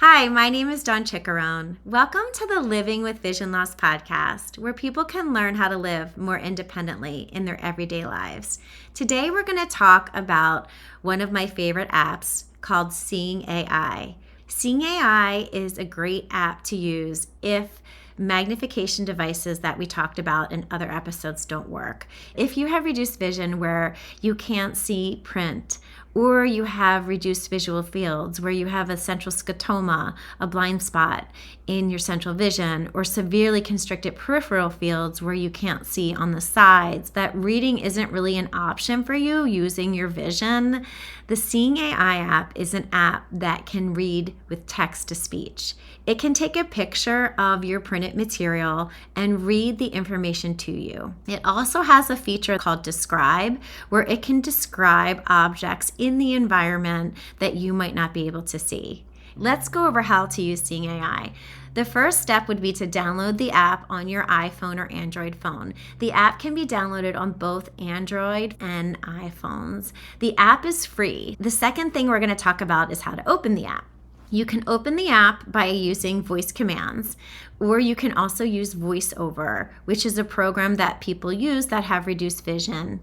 Hi, my name is Dawn Ciccarone. Welcome to the Living with Vision Loss podcast, where people can learn how to live more independently in their everyday lives. Today, we're going to talk about one of my favorite apps called Seeing AI. Seeing AI is a great app to use if magnification devices that we talked about in other episodes don't work. If you have reduced vision where you can't see print, or you have reduced visual fields where you have a central scotoma, a blind spot in your central vision, or severely constricted peripheral fields where you can't see on the sides, that reading isn't really an option for you using your vision, the Seeing AI app is an app that can read with text to speech. It can take a picture of your printed material and read the information to you. It also has a feature called Describe, where it can describe objects in the environment that you might not be able to see. Let's go over how to use Seeing AI. The first step would be to download the app on your iPhone or Android phone. The app can be downloaded on both Android and iPhones. The app is free. The second thing we're going to talk about is how to open the app. You can open the app by using voice commands, or you can also use VoiceOver, which is a program that people use that have reduced vision.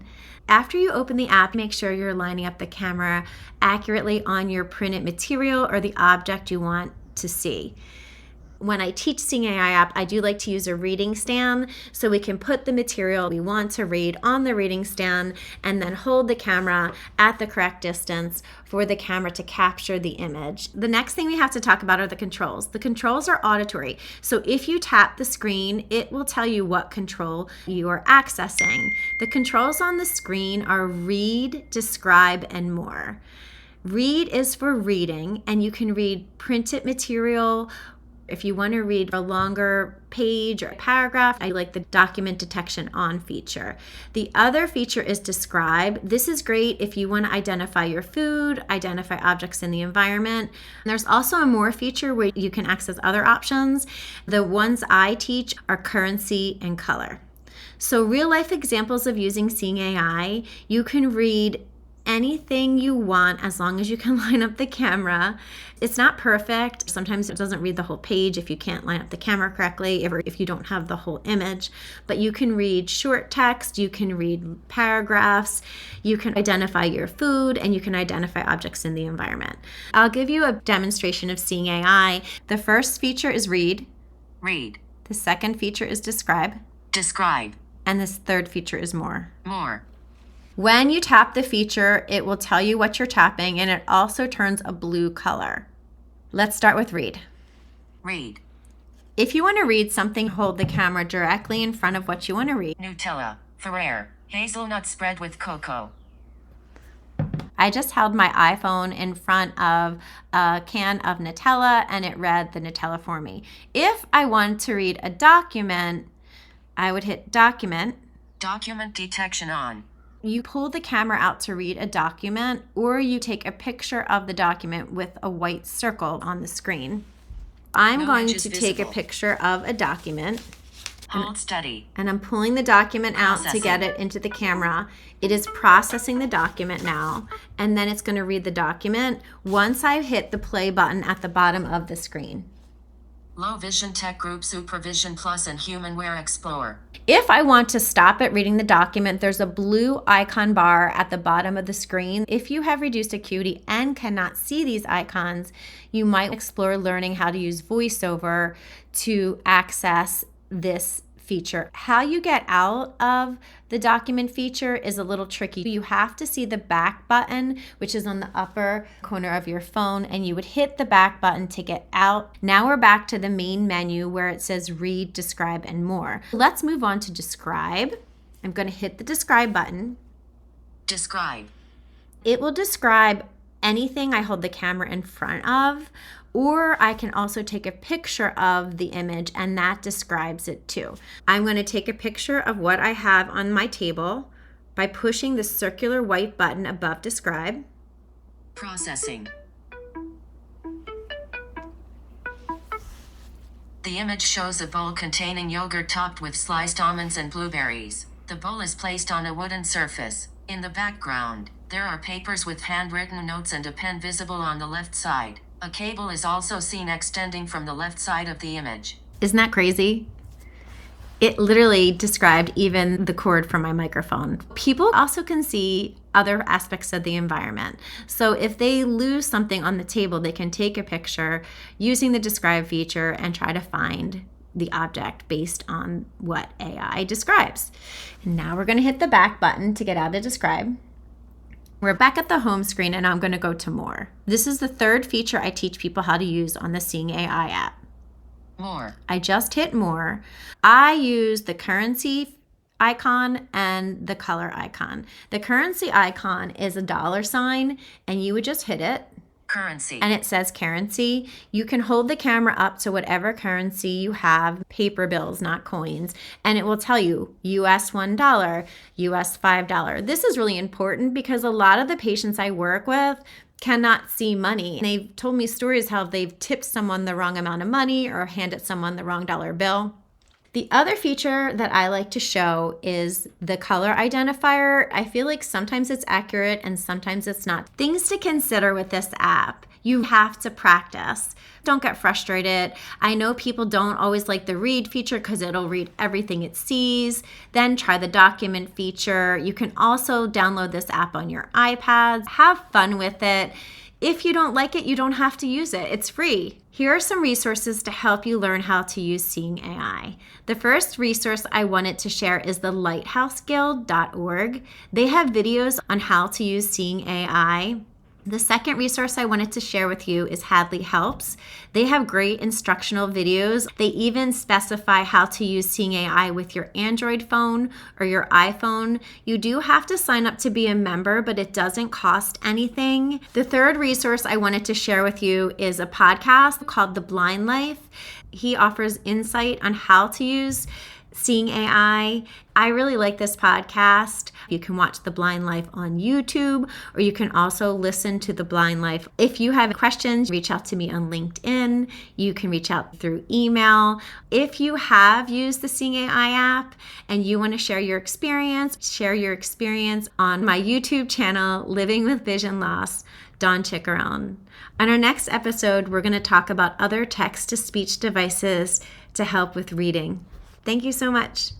After you open the app, make sure you're lining up the camera accurately on your printed material or the object you want to see. When I teach Seeing AI app, I do like to use a reading stand so we can put the material we want to read on the reading stand and then hold the camera at the correct distance for the camera to capture the image. The next thing we have to talk about are the controls. The controls are auditory. So if you tap the screen, it will tell you what control you are accessing. The controls on the screen are read, describe, and more. Read is for reading, and you can read printed material. If you want to read a longer page or paragraph, I like the document detection on feature. The other feature is Describe. This is great if you want to identify your food, identify objects in the environment. There's also a More feature where you can access other options. The ones I teach are currency and color. So real life examples of using Seeing AI, you can read anything you want as long as you can line up the camera. It's not perfect. Sometimes it doesn't read the whole page if you can't line up the camera correctly, or if you don't have the whole image. But you can read short text, you can read paragraphs, you can identify your food, and you can identify objects in the environment. I'll give you a demonstration of Seeing AI. The first feature is read. Read. The second feature is describe. Describe. And this third feature is more. More. When you tap the feature, it will tell you what you're tapping, and it also turns a blue color. Let's start with read. Read. If you want to read something, hold the camera directly in front of what you want to read. Nutella, Ferrero, hazelnut spread with cocoa. I just held my iPhone in front of a can of Nutella, and it read the Nutella for me. If I want to read a document, I would hit document. Document detection on. You pull the camera out to read a document, or you take a picture of the document with a white circle on the screen. I'm going to take a picture of a document. Hold steady. And I'm pulling the document out to get it into the camera. It is processing the document now, and then it's going to read the document once I hit the play button at the bottom of the screen. Low Vision Tech Group Supervision Plus and HumanWare Explorer. If I want to stop it reading the document, there's a blue icon bar at the bottom of the screen. If you have reduced acuity and cannot see these icons, you might explore learning how to use VoiceOver to access this feature. How you get out of the document feature is a little tricky. You have to see the back button, which is on the upper corner of your phone, and you would hit the back button to get out. Now we're back to the main menu where it says read, describe, and more. Let's move on to describe. I'm going to hit the describe button. Describe. It will describe anything I hold the camera in front of, or I can also take a picture of the image, and that describes it too. I'm going to take a picture of what I have on my table by pushing the circular white button above describe. Processing. The image shows a bowl containing yogurt topped with sliced almonds and blueberries. The bowl is placed on a wooden surface. In the background, there are papers with handwritten notes and a pen visible on the left side. A cable is also seen extending from the left side of the image. Isn't that crazy? It literally described even the cord from my microphone. People also can see other aspects of the environment. So if they lose something on the table, they can take a picture using the describe feature and try to find the object based on what AI describes. And now we're going to hit the back button to get out of describe. We're back at the home screen and I'm going to go to more. This is the third feature I teach people how to use on the Seeing AI app. More. I just hit more. I use the currency icon and the color icon. The currency icon is a $sign, and you would just hit it. Currency. And it says currency. You can hold the camera up to whatever currency you have, paper bills, not coins, and it will tell you US $1, US $5. This is really important because a lot of the patients I work with cannot see money. They've told me stories how they've tipped someone the wrong amount of money or handed someone the wrong dollar bill. The other feature that I like to show is the color identifier. I feel like sometimes it's accurate and sometimes it's not. Things to consider with this app. You have to practice. Don't get frustrated. I know people don't always like the read feature because it'll read everything it sees. Then try the document feature. You can also download this app on your iPads. Have fun with it. If you don't like it, you don't have to use it. It's free. Here are some resources to help you learn how to use Seeing AI. The first resource I wanted to share is the lighthouseguild.org. They have videos on how to use Seeing AI. The second resource I wanted to share with you is Hadley Helps. They have great instructional videos. They even specify how to use Seeing AI with your Android phone or your iPhone. You do have to sign up to be a member, but it doesn't cost anything. The third resource I wanted to share with you is a podcast called The Blind Life. He offers insight on how to use Seeing AI. I really like this podcast. You can watch The Blind Life on YouTube, or you can also listen to The Blind Life. If you have questions, reach out to me on LinkedIn. You can reach out through email. If you have used the Seeing AI app and you want to share your experience on my YouTube channel, Living with Vision Loss, Dawn Ciccarone. On our next episode, we're going to talk about other text-to-speech devices to help with reading. Thank you so much.